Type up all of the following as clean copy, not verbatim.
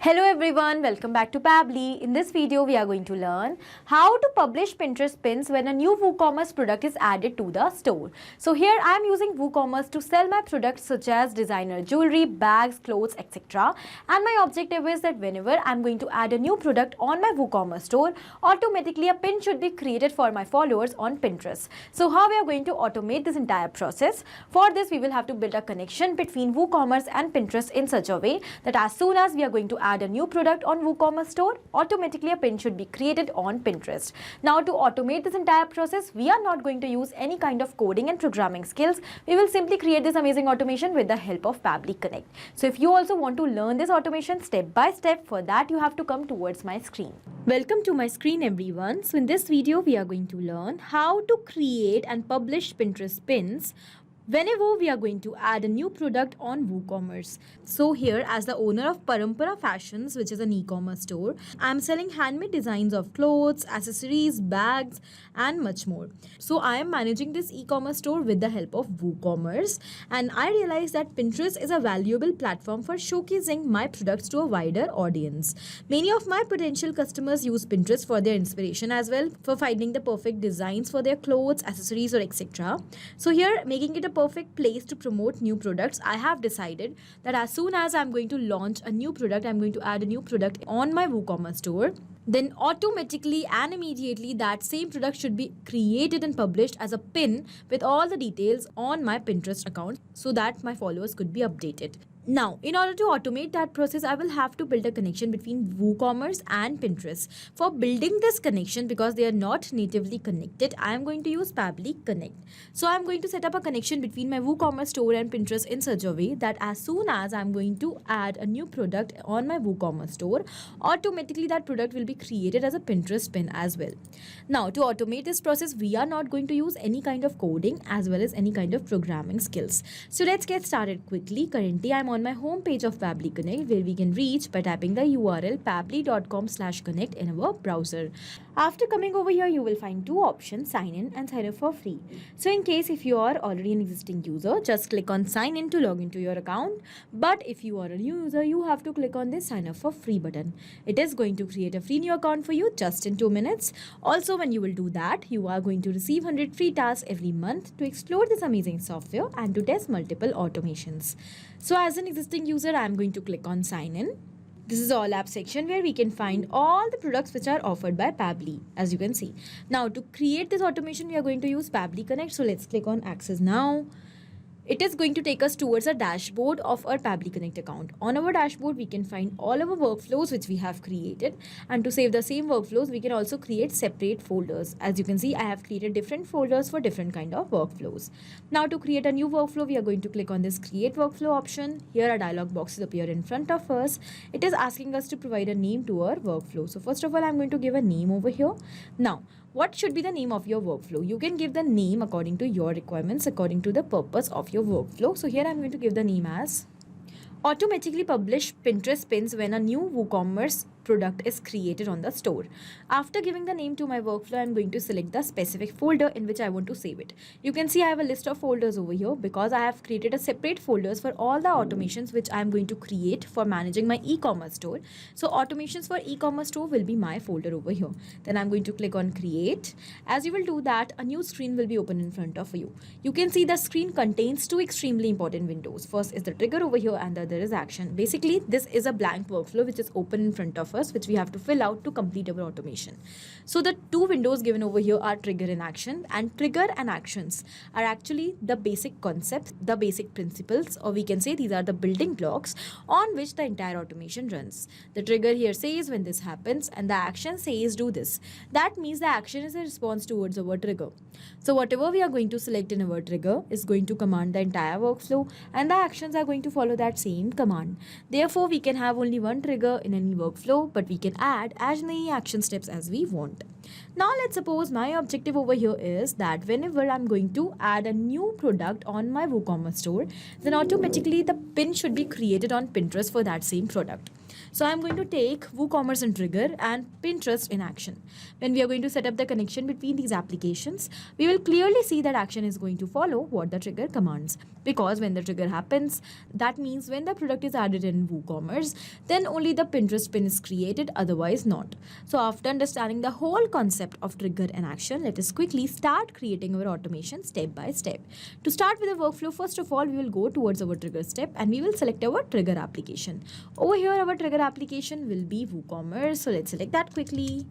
Hello everyone, welcome back to Pabbly. In this video, we are going to learn how to publish Pinterest pins when a new WooCommerce product is added to the store. So here I am using WooCommerce to sell my products such as designer jewelry, bags, clothes, etc. And my objective is that whenever I am going to add a new product on my WooCommerce store, automatically a pin should be created for my followers on Pinterest. So how we are going to automate this entire process? For this, we will have to build a connection between WooCommerce and Pinterest in such a way that as soon as we are going to add a new product on WooCommerce store, automatically a pin should be created on Pinterest. Now to automate this entire process, we are not going to use any kind of coding and programming skills. We will simply create this amazing automation with the help of Pabbly Connect. So if you also want to learn this automation step by step, for that you have to come towards my screen. Welcome to my screen everyone. So in this video, we are going to learn how to create and publish Pinterest pins whenever we are going to add a new product on WooCommerce. So here, as the owner of Parampara Fashions, which is an e-commerce store, I am selling handmade designs of clothes, accessories, bags and much more. So I am managing this e-commerce store with the help of WooCommerce, and I realized that Pinterest is a valuable platform for showcasing my products to a wider audience. Many of my potential customers use Pinterest for their inspiration as well, for finding the perfect designs for their clothes, accessories or etc. So here, making it a perfect place to promote new products, I have decided that as soon as I'm going to launch a new product, I'm going to add a new product on my WooCommerce store, then automatically and immediately that same product should be created and published as a pin with all the details on my Pinterest account so that my followers could be updated. Now, in order to automate that process, I will have to build a connection between WooCommerce and Pinterest. For building this connection, because they are not natively connected, I am going to use Pabbly Connect. So I am going to set up a connection between my WooCommerce store and Pinterest in such a way that as soon as I am going to add a new product on my WooCommerce store, automatically that product will be created as a Pinterest pin as well. Now, to automate this process, we are not going to use any kind of coding as well as any kind of programming skills. So let's get started quickly. Currently, I am on my home page of Pabbly Connect, where we can reach by tapping the URL pabbly.com/connect in our browser. After coming over here, you will find two options, sign in and sign up for free. So in case if you are already an existing user, just click on sign in to log into your account. But if you are a new user, you have to click on this sign up for free button. It is going to create a free new account for you just in 2 minutes. Also, when you will do that, you are going to receive 100 free tasks every month to explore this amazing software and to test multiple automations. So as an existing user, I am going to click on sign in. This is all app section where we can find all the products which are offered by Pabbly, as you can see. Now to create this automation, we are going to use Pabbly Connect. So let's click on access now. It is going to take us towards a dashboard of our Pabbly Connect account. On our dashboard, we can find all our workflows which we have created. And to save the same workflows, we can also create separate folders. As you can see, I have created different folders for different kind of workflows. Now to create a new workflow, we are going to click on this create workflow option. Here a dialog box will appear in front of us. It is asking us to provide a name to our workflow. So first of all, I'm going to give a name over here. Now, what should be the name of your workflow? You can give the name according to your requirements, according to the purpose of your workflow. So here I'm going to give the name as automatically publish Pinterest pins when a new WooCommerce product is created on the store. After giving the name to my workflow, I'm going to select the specific folder in which I want to save it. You can see I have a list of folders over here because I have created a separate folders for all the automations which I'm going to create for managing my e-commerce store. So automations for e-commerce store will be my folder over here. Then I'm going to click on create. As you will do that, a new screen will be open in front of you. You can see the screen contains two extremely important windows. First is the trigger over here and the other is action. Basically, this is a blank workflow which is open in front of us, which we have to fill out to complete our automation. So the two windows given over here are trigger and action, and trigger and actions are actually the basic concepts, the basic principles, or we can say these are the building blocks on which the entire automation runs. The trigger here says when this happens and the action says do this. That means the action is a response towards our trigger. So whatever we are going to select in our trigger is going to command the entire workflow, and the actions are going to follow that same command. Therefore, we can have only one trigger in any workflow, but we can add as many action steps as we want. Now let's suppose my objective over here is that whenever I'm going to add a new product on my WooCommerce store, then automatically the pin should be created on Pinterest for that same product. So I'm going to take WooCommerce in trigger and Pinterest in action. When we are going to set up the connection between these applications, we will clearly see that action is going to follow what the trigger commands. Because when the trigger happens, that means when the product is added in WooCommerce, then only the Pinterest pin is created, otherwise not. So after understanding the whole concept of trigger and action, let us quickly start creating our automation step by step. To start with the workflow, first of all, we will go towards our trigger step and we will select our trigger application. Over here, our trigger application will be WooCommerce. So let's select that quickly.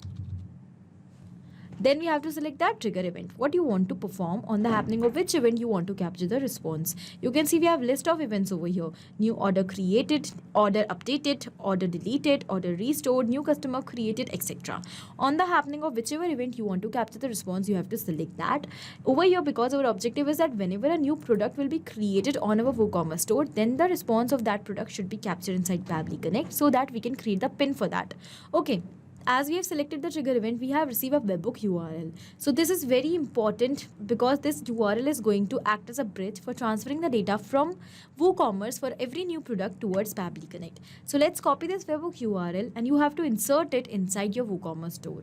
Then we have to select that trigger event. What you want to perform, on the happening of which event you want to capture the response. You can see we have list of events over here. New order created, order updated, order deleted, order restored, new customer created, etc. On the happening of whichever event you want to capture the response, you have to select that. Over here, because our objective is that whenever a new product will be created on our WooCommerce store, then the response of that product should be captured inside Pabbly Connect so that we can create the pin for that. Okay. As we have selected the trigger event, we have received a webhook URL. So this is very important because this URL is going to act as a bridge for transferring the data from WooCommerce for every new product towards Pabbly Connect. So let's copy this webhook URL and you have to insert it inside your WooCommerce store.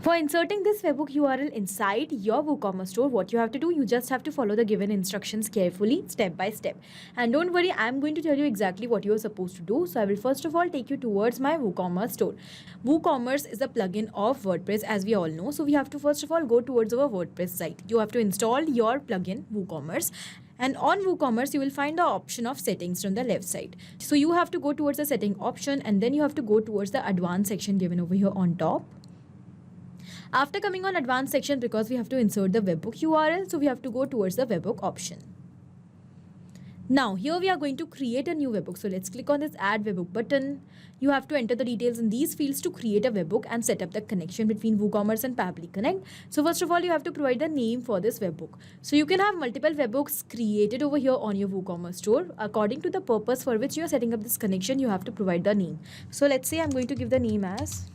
For inserting this webhook URL inside your WooCommerce store, what you have to do, you just have to follow the given instructions carefully, step by step. And don't worry, I'm going to tell you exactly what you are supposed to do. So I will first of all take you towards my WooCommerce store. WooCommerce is a plugin of WordPress, as we all know. So we have to first of all go towards our WordPress site. You have to install your plugin WooCommerce, and on WooCommerce you will find the option of settings from the left side. So you have to go towards the setting option and then you have to go towards the advanced section given over here on top. After coming on advanced section, because we have to insert the webhook URL, so we have to go towards the webhook option. Now here we are going to create a new webhook. So let's click on this add webhook button. You have to enter the details in these fields to create a webhook and set up the connection between WooCommerce and Pabbly Connect. So first of all, you have to provide the name for this webhook. So you can have multiple webhooks created over here on your WooCommerce store. According to the purpose for which you are setting up this connection, you have to provide the name. So let's say I'm going to give the name as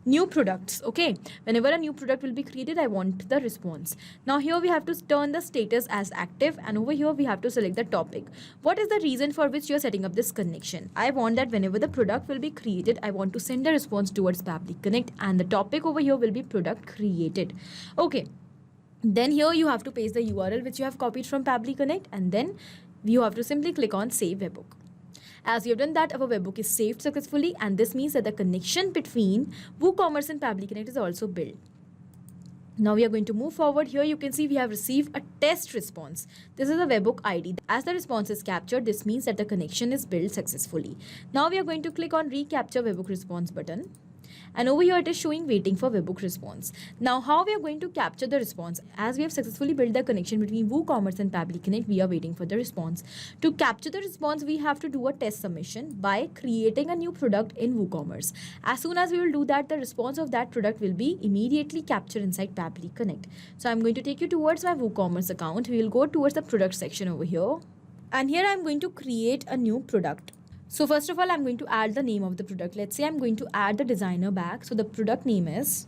new products. Okay, whenever a new product will be created, I want the response. Now here we have to turn the status as active, and over here we have to select the topic. What is the reason for which you are setting up this connection? I want that whenever the product will be created, I want to send the response towards Pabbly Connect, and the topic over here will be product created. Okay, then here you have to paste the URL which you have copied from Pabbly Connect, and then you have to simply click on save webhook. As you have done that, our webhook is saved successfully, and this means that the connection between WooCommerce and Pabbly Connect is also built. Now we are going to move forward. Here you can see we have received a test response. This is a webhook ID. As the response is captured, this means that the connection is built successfully. Now we are going to click on recapture webhook response button. And over here it is showing waiting for webhook response. Now how we are going to capture the response? As we have successfully built the connection between WooCommerce and Pabbly Connect, we are waiting for the response. To capture the response, we have to do a test submission by creating a new product in WooCommerce. As soon as we will do that, the response of that product will be immediately captured inside Pabbly Connect. So I'm going to take you towards my WooCommerce account. We will go towards the product section over here. And here I'm going to create a new product. So first of all, I'm going to add the name of the product. Let's say I'm going to add the designer bag. So the product name is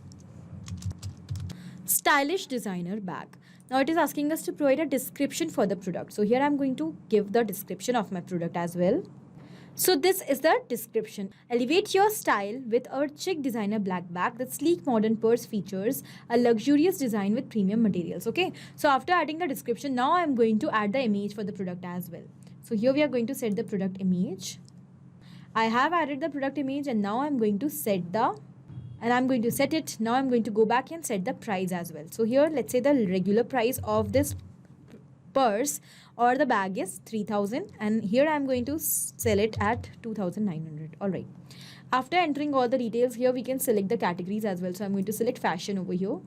Stylish Designer Bag. Now it is asking us to provide a description for the product. So here I'm going to give the description of my product as well. So this is the description. Elevate your style with our chic designer black bag. The sleek modern purse features a luxurious design with premium materials. Okay. So after adding the description, now I'm going to add the image for the product as well. So here we are going to set the product image. I have added the product image, and now I'm going to set it. Now I'm going to go back and set the price as well. So here, let's say the regular price of this purse or the bag is 3,000, and here I'm going to sell it at 2,900. All right. After entering all the details, here we can select the categories as well. So I'm going to select fashion over here,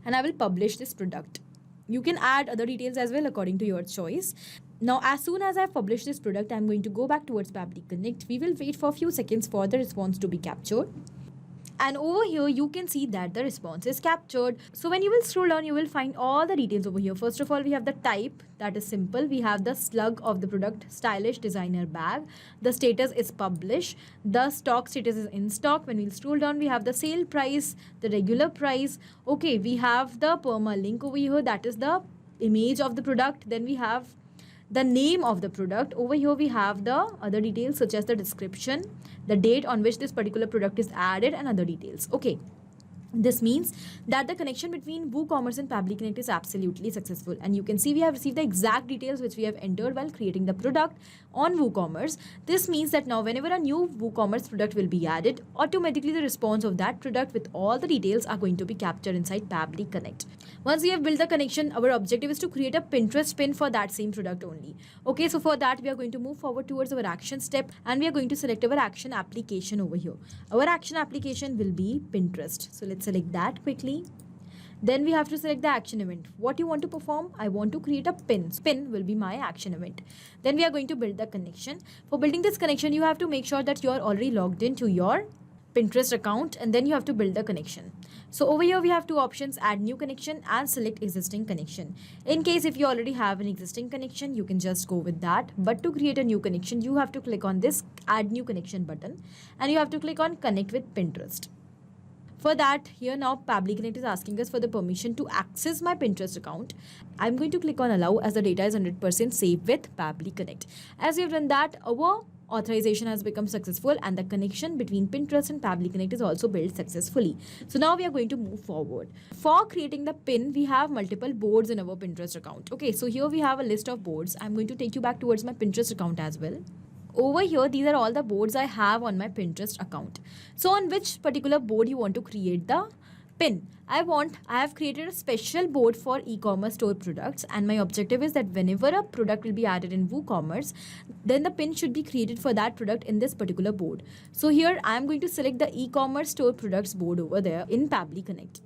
and I will publish this product. You can add other details as well according to your choice. Now, as soon as I've published this product, I'm going to go back towards Pabbly Connect. We will wait for a few seconds for the response to be captured. And over here, you can see that the response is captured. So when you will scroll down, you will find all the details over here. First of all, we have the type, that is simple. We have the slug of the product, Stylish Designer Bag. The status is publish. The stock status is in stock. When we'll scroll down, we have the sale price, the regular price. Okay, we have the perma link over here. That is the image of the product. Then we have the name of the product. Over here we have the other details such as the description, the date on which this particular product is added, and other details. Okay. This means that the connection between WooCommerce and Pabbly Connect is absolutely successful. And you can see we have received the exact details which we have entered while creating the product on WooCommerce. This means that now whenever a new WooCommerce product will be added, automatically the response of that product with all the details are going to be captured inside Pabbly Connect. Once we have built the connection, our objective is to create a Pinterest pin for that same product only. Okay, so for that we are going to move forward towards our action step, and we are going to select our action application over here. Our action application will be Pinterest. So let's select that quickly. Then we have to select the action event. What you want to perform? I want to create a pin. Pin will be my action event. Then we are going to build the connection. For building this connection, you have to make sure that you are already logged into your Pinterest account, and then you have to build the connection. So over here we have two options, add new connection and select existing connection. In case if you already have an existing connection, you can just go with that. But to create a new connection, you have to click on this add new connection button, and you have to click on connect with Pinterest. For that, here now Pabbly Connect is asking us for the permission to access my Pinterest account. I'm going to click on allow as the data is 100% safe with Pabbly Connect. As we have done that, our authorization has become successful and the connection between Pinterest and Pabbly Connect is also built successfully. So now we are going to move forward. For creating the pin, we have multiple boards in our Pinterest account. Okay, so here we have a list of boards. I'm going to take you back towards my Pinterest account as well. Over here, these are all the boards I have on my Pinterest account. So on which particular board you want to create the pin? I have created a special board for e-commerce store products, and my objective is that whenever a product will be added in WooCommerce, then the pin should be created for that product in this particular board. So here I am going to select the e-commerce store products board over there in Pabbly Connect.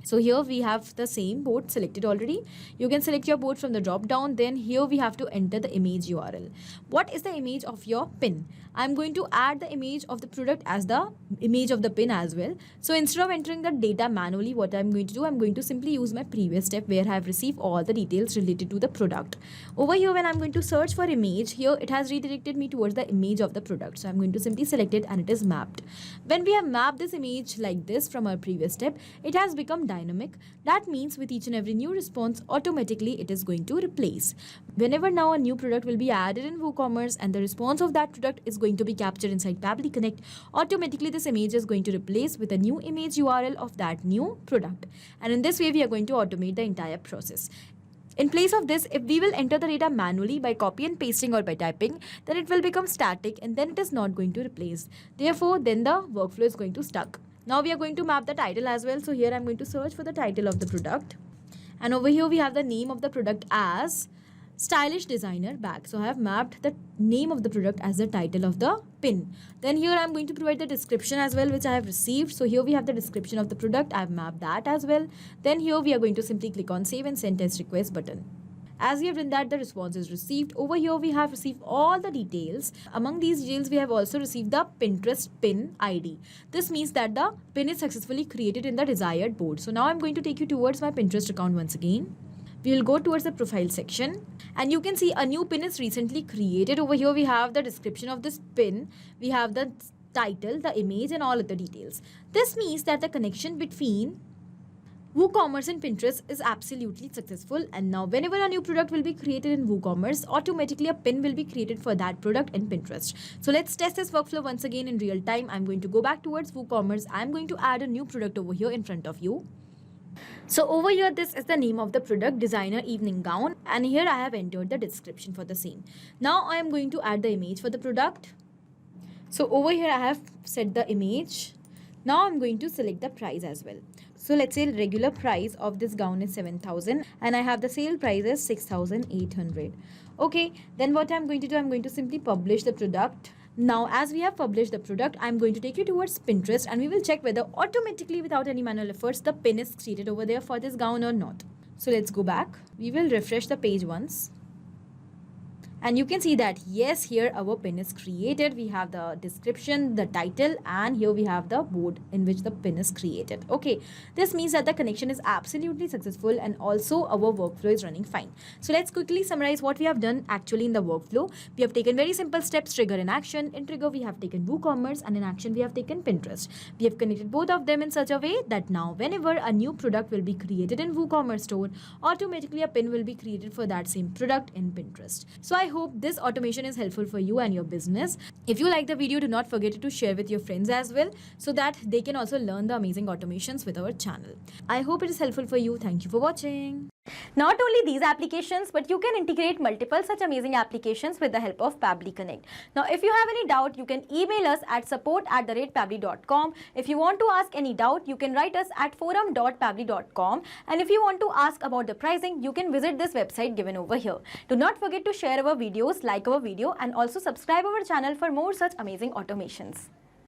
So here we have the same board selected already. You can select your board from the drop down. Then here we have to enter the image URL. What is the image of your pin? I'm going to add the image of the product as the image of the pin as well. So instead of entering the data manually, what I'm going to do, I'm going to simply use my previous step where I have received all the details related to the product. Over here, when I'm going to search for image, here it has redirected me towards the image of the product. So I'm going to simply select it and it is mapped. When we have mapped this image like this from our previous step, it has become dynamic. That means with each and every new response, automatically it is going to replace. Whenever now a new product will be added in WooCommerce and the response of that product is going to be captured inside Pabbly Connect, automatically this image is going to replace with a new image URL of that new product. And in this way, we are going to automate the entire process. In place of this, if we will enter the data manually by copy and pasting or by typing, then it will become static and then it is not going to replace. Therefore, then the workflow is going to stuck. Now we are going to map the title as well. So here I'm going to search for the title of the product. And over here we have the name of the product as Stylish Designer Bag. So I have mapped the name of the product as the title of the pin. Then here I'm going to provide the description as well, which I have received. So here we have the description of the product. I have mapped that as well. Then here we are going to simply click on save and send test request button. As we have done that, the response is received. Over here, we have received all the details. Among these details, we have also received the Pinterest pin ID. This means that the pin is successfully created in the desired board. So now I'm going to take you towards my Pinterest account once again. We will go towards the profile section and you can see a new pin is recently created. Over here, we have the description of this pin. We have the title, the image and all other details. This means that the connection between WooCommerce and Pinterest is absolutely successful, and now whenever a new product will be created in WooCommerce, automatically a pin will be created for that product in Pinterest. So let's test this workflow once again in real time. I'm going to go back towards WooCommerce. I'm going to add a new product over here in front of you. So over here, this is the name of the product, Designer Evening Gown, and here I have entered the description for the same. Now I am going to add the image for the product. So over here I have set the image. Now I'm going to select the price as well. So let's say regular price of this gown is 7,000 and I have the sale price as 6,800. Okay, then what I'm going to do, I'm going to simply publish the product. Now, as we have published the product, I'm going to take you towards Pinterest and we will check whether automatically without any manual efforts, the pin is created over there for this gown or not. So let's go back. We will refresh the page once. and you can see that yes, here our pin is created. We have the description, the title, and here we have the board in which the pin is created. Okay, this means that the connection is absolutely successful and also our workflow is running fine. So let's quickly summarize what we have done actually in the workflow. We have taken very simple steps: trigger in action. In trigger we have taken WooCommerce, and in action we have taken Pinterest. We have connected both of them in such a way that now whenever a new product will be created in WooCommerce store, automatically a pin will be created for that same product in Pinterest. So I hope this automation is helpful for you and your business. If you like the video, do not forget to share with your friends as well, so that they can also learn the amazing automations with our channel. I hope it is helpful for you. Thank you for watching. Not only these applications, but you can integrate multiple such amazing applications with the help of Pabbly Connect. Now, if you have any doubt, you can email us at support@pabbly.com. If you want to ask any doubt, you can write us at forum.pabbly.com. And if you want to ask about the pricing, you can visit this website given over here. Do not forget to share our videos, like our video, and also subscribe our channel for more such amazing automations.